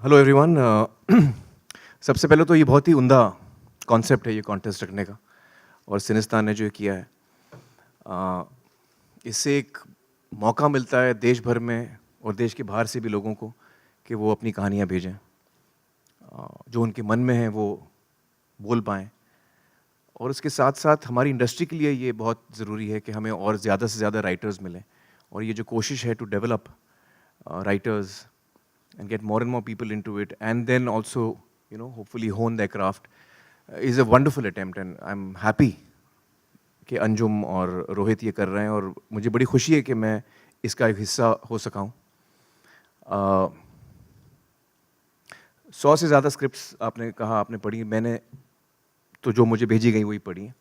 Hello everyone. सबसे पहले तो ये बहुत ही उम्दा कॉन्सेप्ट है ये कॉन्टेस्ट रखने का, और सिनेस्तान ने जो किया है इससे एक मौका मिलता है देश भर में और देश के बाहर से भी लोगों को कि वो अपनी कहानियाँ भेजें, जो उनके मन में है वो बोल पाएँ। और उसके साथ साथ हमारी इंडस्ट्री के लिए ये बहुत ज़रूरी है कि हमें और ज़्यादा से ज़्यादा राइटर्स मिलें, और ये जो कोशिश है to develop writers and get more and more people into it, and then also, hopefully hone their craft, is a wonderful attempt, and I'm happy कि अंजुम और रोहित ये कर रहे हैं, और मुझे बड़ी खुशी है कि मैं इसका एक हिस्सा हो सका हूँ। 100 से ज़्यादा स्क्रिप्ट्स आपने कहा आपने पढ़ी, मैंने तो जो मुझे भेजी गई वही पढ़ी हैं,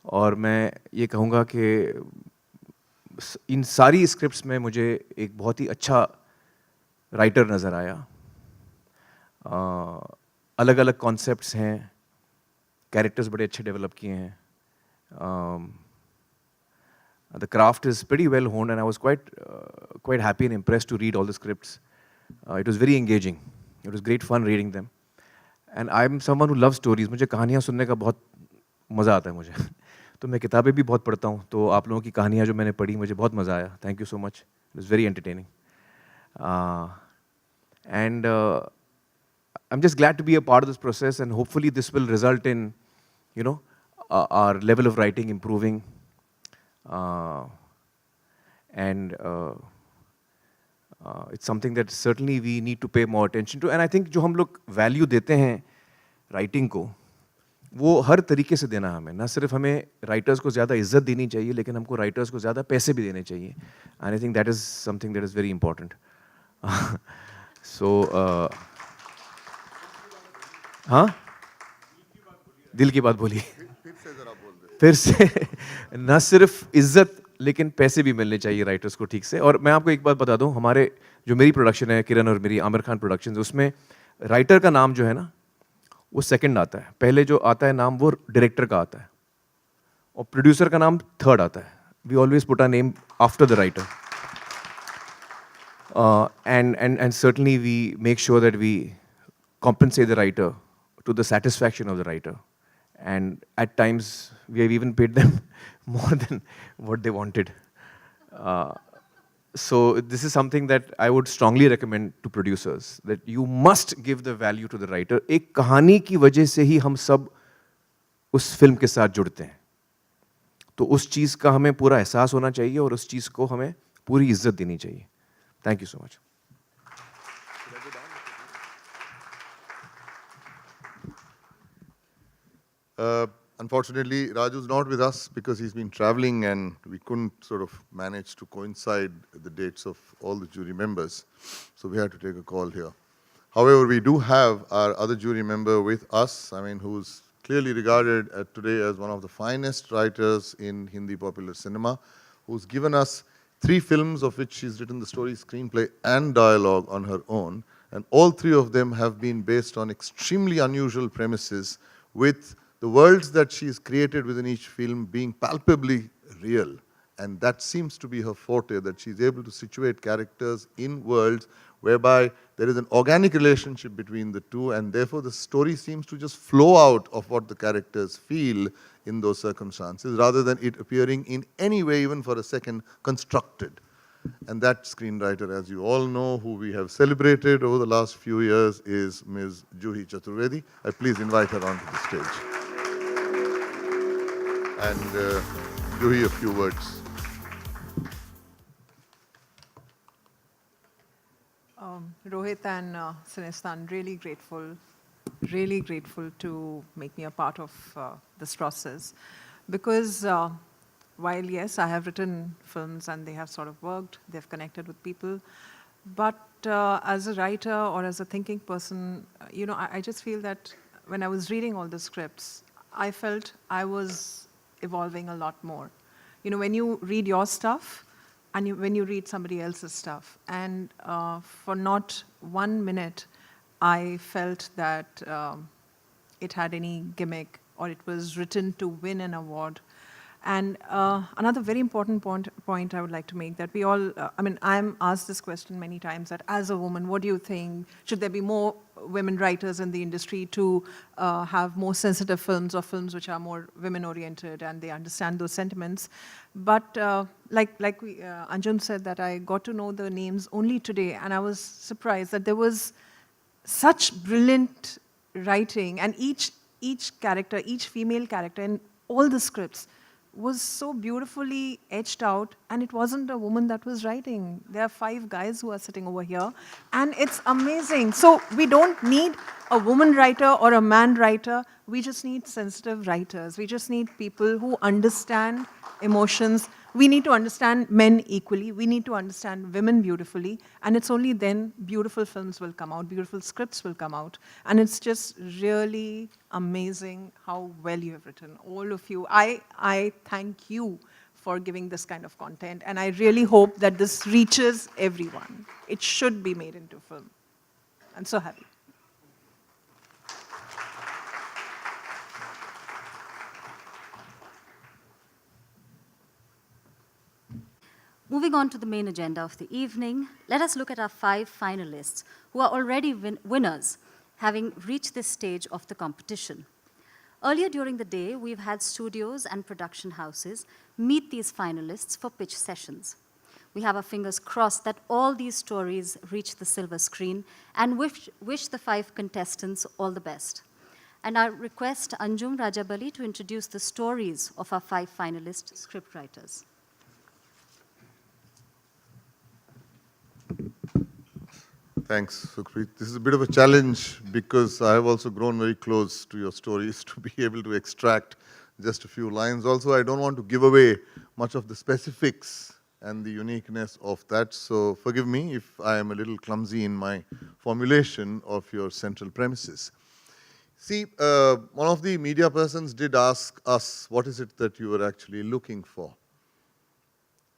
और मैं ये कहूँगा कि इन सारी स्क्रिप्ट्स में मुझे एक बहुत ही अच्छा राइटर नज़र आया। अलग अलग कॉन्सेप्ट्स हैं, कैरेक्टर्स बड़े अच्छे डेवलप किए हैं। The craft is pretty well honed, and I was quite happy and impressed to read all the scripts. It was very engaging. It was great fun reading them. And I'm someone who loves stories. मुझे कहानियाँ सुनने का बहुत मज़ा आता है मुझे। तो मैं किताबें भी बहुत पढ़ता हूँ, तो आप लोगों की कहानियाँ जो मैंने पढ़ी मुझे बहुत मज़ा आया। Thank you so much. It was very entertaining. And I'm just glad to be a part of this process, and hopefully this will result in, our level of writing improving. And it's something that certainly we need to pay more attention to. And I think जो हम लोग value देते हैं writing को, वो हर तरीके से देना हमें, ना सिर्फ हमें writers को ज़्यादा इज्जत देनी चाहिए, लेकिन हमको writers को ज़्यादा पैसे भी देने चाहिए. And I think that is something that is very important. So, हाँ, दिल की बात बोली. फिर से ना सिर्फ इज्जत लेकिन पैसे भी मिलने चाहिए राइटर्स को ठीक से. और मैं आपको एक बात बता दूं, हमारे जो मेरी प्रोडक्शन है, किरण और मेरी आमिर खान प्रोडक्शन, उसमें राइटर का नाम जो है ना वो सेकंड आता है. पहले जो आता है नाम वो डायरेक्टर का आता है, और प्रोड्यूसर का नाम थर्ड आता है. We always put our name after the writer, and certainly we make sure that we compensate the writer to the satisfaction of the writer. And at times we have even paid them more than what they wanted. So this is something that I would strongly recommend to producers, that you must give the value to the writer. एक कहानी की वजह से ही हम सब उस film के साथ जुड़ते हैं, तो उस चीज़ का हमें पूरा एहसास होना चाहिए और उस चीज़ को हमें पूरी इज्जत देनी चाहिए. Thank you so much. Unfortunately, Raju's not with us because he's been traveling and we couldn't sort of manage to coincide the dates of all the jury members. So we had to take a call here. However, we do have our other jury member with us, who's clearly regarded today as one of the finest writers in Hindi popular cinema, who's given us 3 films of which she's written the story, screenplay, and dialogue on her own. And all 3 of them have been based on extremely unusual premises, with the worlds that she's created within each film being palpably real. And that seems to be her forte, that she's able to situate characters in worlds whereby there is an organic relationship between the two, and therefore the story seems to just flow out of what the characters feel in those circumstances, rather than it appearing in any way, even for a second, constructed. And that screenwriter, as you all know, who we have celebrated over the last few years, is Ms. Juhi Chaturvedi. I please invite her onto the stage. And Juhi, a few words. Rohit and Sinestan, really grateful to make me a part of this process. Because while, yes, I have written films and they have sort of worked, they've connected with people, but as a writer or as a thinking person, I just feel that when I was reading all the scripts, I felt I was evolving a lot more. When you read your stuff, and when you read somebody else's stuff, and for not 1 minute, I felt that it had any gimmick or it was written to win an award. And another very important point I would like to make, that we all, I'm asked this question many times, that as a woman, what do you think? Should there be more women writers in the industry to have more sensitive films, or films which are more women-oriented and they understand those sentiments? But Anjum said, that I got to know the names only today, and I was surprised that there was such brilliant writing, and each character, each female character in all the scripts was so beautifully etched out, and it wasn't a woman that was writing. There are 5 guys who are sitting over here, and it's amazing. So we don't need a woman writer or a man writer. We just need sensitive writers. We just need people who understand emotions. We need to understand men equally. We need to understand women beautifully. And it's only then beautiful films will come out, beautiful scripts will come out. And it's just really amazing how well you have written, all of you. I thank you for giving this kind of content. And I really hope that this reaches everyone. It should be made into film. I'm so happy. Moving on to the main agenda of the evening, let us look at our 5 finalists who are already winners, having reached this stage of the competition. Earlier during the day, we've had studios and production houses meet these finalists for pitch sessions. We have our fingers crossed that all these stories reach the silver screen, and wish the 5 contestants all the best. And I request Anjum Rajabali to introduce the stories of our 5 finalist scriptwriters. Thanks, Sukhpreet. This is a bit of a challenge because I have also grown very close to your stories to be able to extract just a few lines. Also, I don't want to give away much of the specifics and the uniqueness of that, so forgive me if I am a little clumsy in my formulation of your central premises. See, one of the media persons did ask us, what is it that you were actually looking for?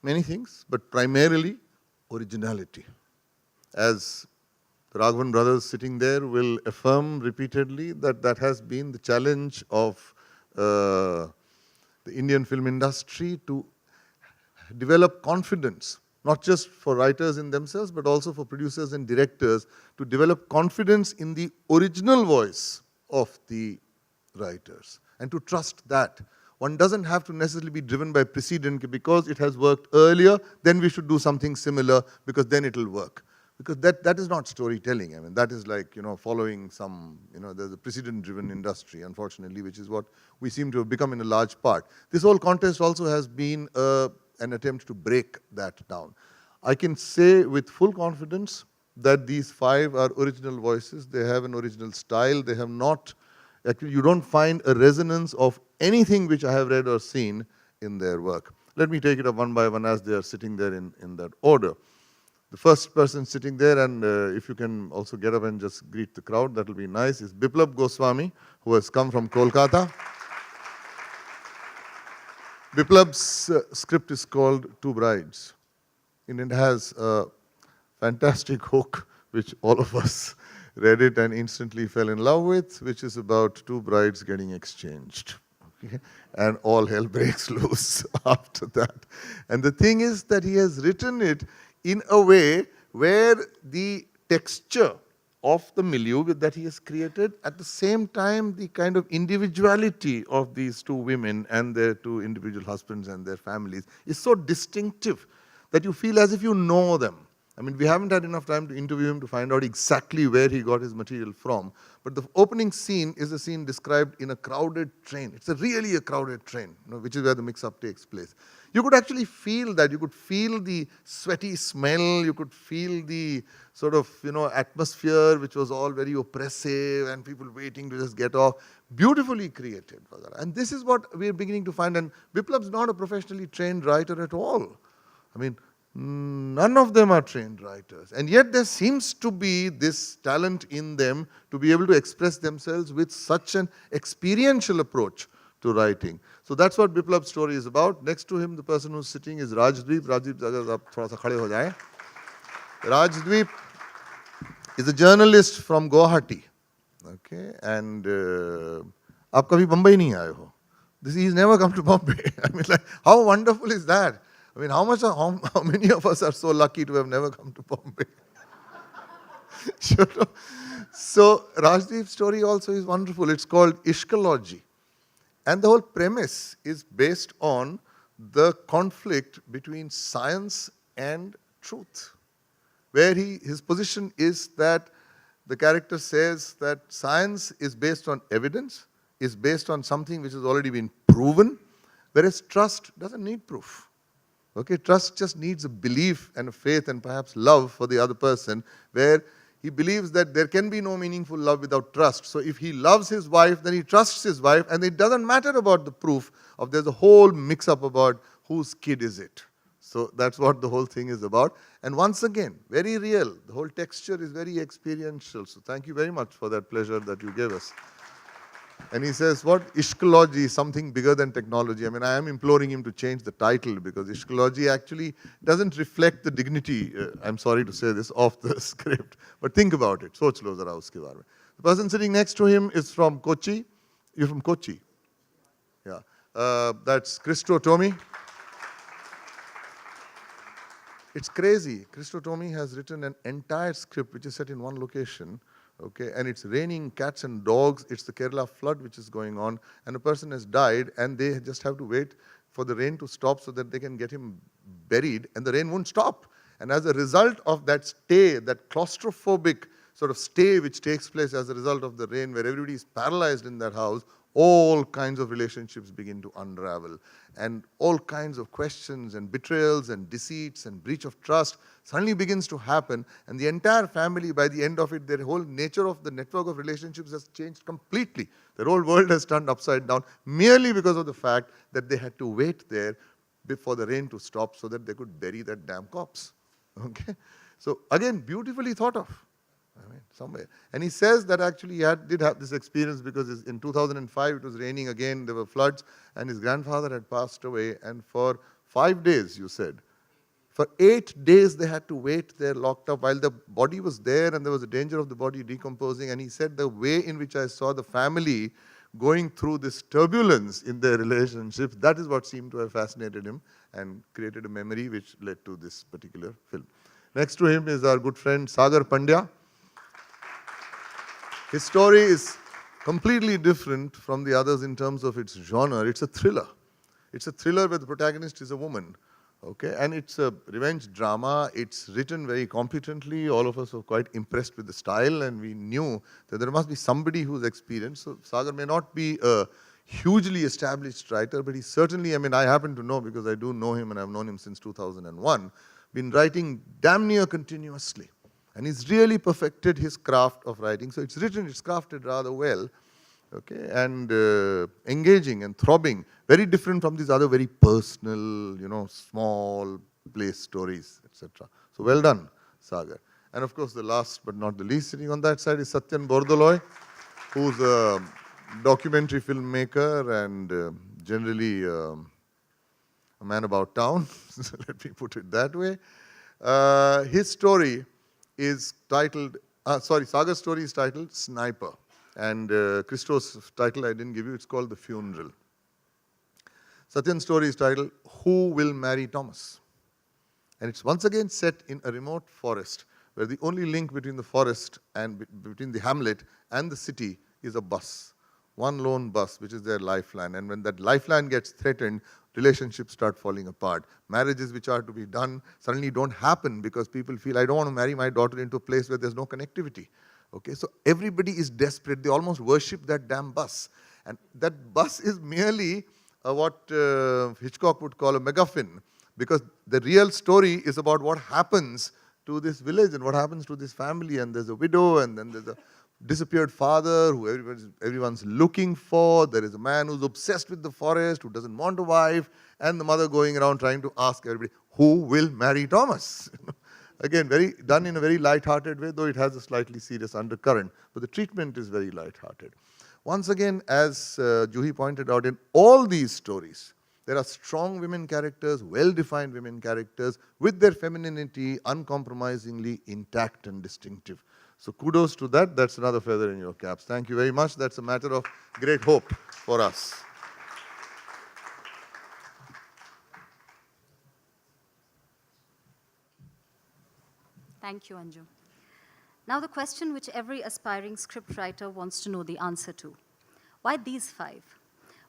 Many things, but primarily originality. As the Raghavan brothers sitting there will affirm repeatedly that that has been the challenge of the Indian film industry, to develop confidence, not just for writers in themselves, but also for producers and directors, to develop confidence in the original voice of the writers, and to trust that. One doesn't have to necessarily be driven by precedent, because it has worked earlier, then we should do something similar, because then it will work. Because that is not storytelling. I mean, that is like, following some, there's a precedent-driven industry, unfortunately, which is what we seem to have become in a large part. This whole contest also has been an attempt to break that down. I can say with full confidence that these 5 are original voices. They have an original style. They have not, actually, you don't find a resonance of anything which I have read or seen in their work. Let me take it up one by one as they are sitting there in that order. The first person sitting there, and if you can also get up and just greet the crowd, that will be nice, is Biplab Goswami, who has come from Kolkata. Biplab's script is called Two Brides, and it has a fantastic hook, which all of us read it and instantly fell in love with, which is about 2 brides getting exchanged. Okay? And all hell breaks loose after that. And the thing is that he has written it in a way where the texture of the milieu that he has created, at the same time the kind of individuality of these 2 women and their 2 individual husbands and their families is so distinctive that you feel as if you know them. I mean, we haven't had enough time to interview him to find out exactly where he got his material from, but the opening scene is a scene described in a crowded train. It's really a crowded train, which is where the mix-up takes place. You could actually feel that. You could feel the sweaty smell. You could feel the sort of, atmosphere, which was all very oppressive and people waiting to just get off. Beautifully created. And this is what we're beginning to find. And Biplab's not a professionally trained writer at all. I mean, none of them are trained writers. And yet there seems to be this talent in them to be able to express themselves with such an experiential approach to writing. So that's what Biplab's story is about. Next to him, the person who's sitting is Rajdweep. Rajdweep is a journalist from Guwahati. Okay, and आप कभी बम्बई नहीं आए हो, He's never come to Bombay. I mean, like, how wonderful is that? I mean, how many of us are so lucky to have never come to Bombay? Sure. So Rajdeep's story also is wonderful. It's called Ishkology. And the whole premise is based on the conflict between science and truth, where his position is that the character says that science is based on evidence, is based on something which has already been proven, whereas trust doesn't need proof. Okay, trust just needs a belief and a faith and perhaps love for the other person, where he believes that there can be no meaningful love without trust. So if he loves his wife, then he trusts his wife, and it doesn't matter about the proof of there's a whole mix-up about whose kid is it. So that's what the whole thing is about. And once again, very real. The whole texture is very experiential. So thank you very much for that pleasure that you gave us. And he says, what? Ishkology is something bigger than technology. I mean, I am imploring him to change the title because Ishkology actually doesn't reflect the dignity, I'm sorry to say this, of the script. But think about it. Soch lo zara uske baare mein. The person sitting next to him is from Kochi. You're from Kochi? Yeah. That's Christo Tomi. It's crazy. Christo Tomi has written an entire script which is set in one location. Okay, and it's raining cats and dogs. It's the Kerala flood which is going on, and a person has died, and they just have to wait for the rain to stop so that they can get him buried, and the rain won't stop. And as a result of that stay, that claustrophobic sort of stay which takes place as a result of the rain, where everybody is paralyzed in that house, all kinds of relationships begin to unravel. And all kinds of questions and betrayals and deceits and breach of trust suddenly begins to happen. And the entire family, by the end of it, their whole nature of the network of relationships has changed completely. Their whole world has turned upside down merely because of the fact that they had to wait there before the rain to stop so that they could bury that damn corpse. Okay? So again, beautifully thought of. I mean, somewhere. And he says that actually he did have this experience because in 2005 it was raining again, there were floods, and his grandfather had passed away, and for 5 days, you said, for 8 days they had to wait there locked up while the body was there and there was a danger of the body decomposing. And he said the way in which I saw the family going through this turbulence in their relationship, that is what seemed to have fascinated him and created a memory which led to this particular film. Next to him is our good friend Sagar Pandya. His story is completely different from the others in terms of its genre. It's a thriller. It's a thriller where the protagonist is a woman. Okay, and it's a revenge drama. It's written very competently. All of us were quite impressed with the style, and we knew that there must be somebody who's experienced. So Sagar may not be a hugely established writer, but he certainly, I mean, I happen to know because I do know him and I've known him since 2001, been writing damn near continuously. And he's really perfected his craft of writing. So it's written, it's crafted rather well, okay, and engaging and throbbing. Very different from these other very personal, small place stories, etc. So well done, Sagar. And of course, the last but not the least, sitting on that side is Satyan Bordoloy, who's a documentary filmmaker and generally a man about town. Let me put it that way. His story is titled, Sagar's story is titled Sniper. And Christo's title I didn't give you, it's called The Funeral. Satyan's story is titled Who Will Marry Thomas? And it's once again set in a remote forest where the only link between the forest and between the hamlet and the city is a bus. One lone bus, which is their lifeline. And when that lifeline gets threatened, relationships start falling apart. Marriages which are to be done suddenly don't happen because people feel, I don't want to marry my daughter into a place where there's no connectivity. Okay, so everybody is desperate. They almost worship that damn bus. And that bus is merely what Hitchcock would call a MacGuffin, because the real story is about what happens to this village and what happens to this family. And there's a widow, and then there's a disappeared father who everyone's looking for. There is a man who's obsessed with the forest, who doesn't want a wife, and the mother going around trying to ask everybody, who will marry Thomas? Again, done in a very light-hearted way, though it has a slightly serious undercurrent. But the treatment is very light-hearted. Once again, as Juhi pointed out, in all these stories, there are strong women characters, well-defined women characters, with their femininity uncompromisingly intact and distinctive. So kudos to that. That's another feather in your caps. Thank you very much. That's a matter of great hope for us. Thank you, Anju. Now the question which every aspiring scriptwriter wants to know the answer to. Why these 5?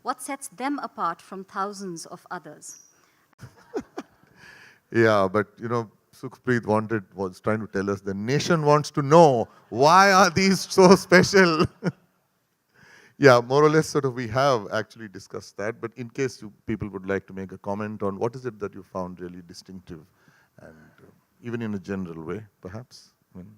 What sets them apart from thousands of others? Yeah, but you know, Sukhpreet was trying to tell us the nation wants to know why are these so special. Yeah, more or less sort of we have actually discussed that, but in case people would like to make a comment on what is it that you found really distinctive and even in a general way, perhaps. I mean,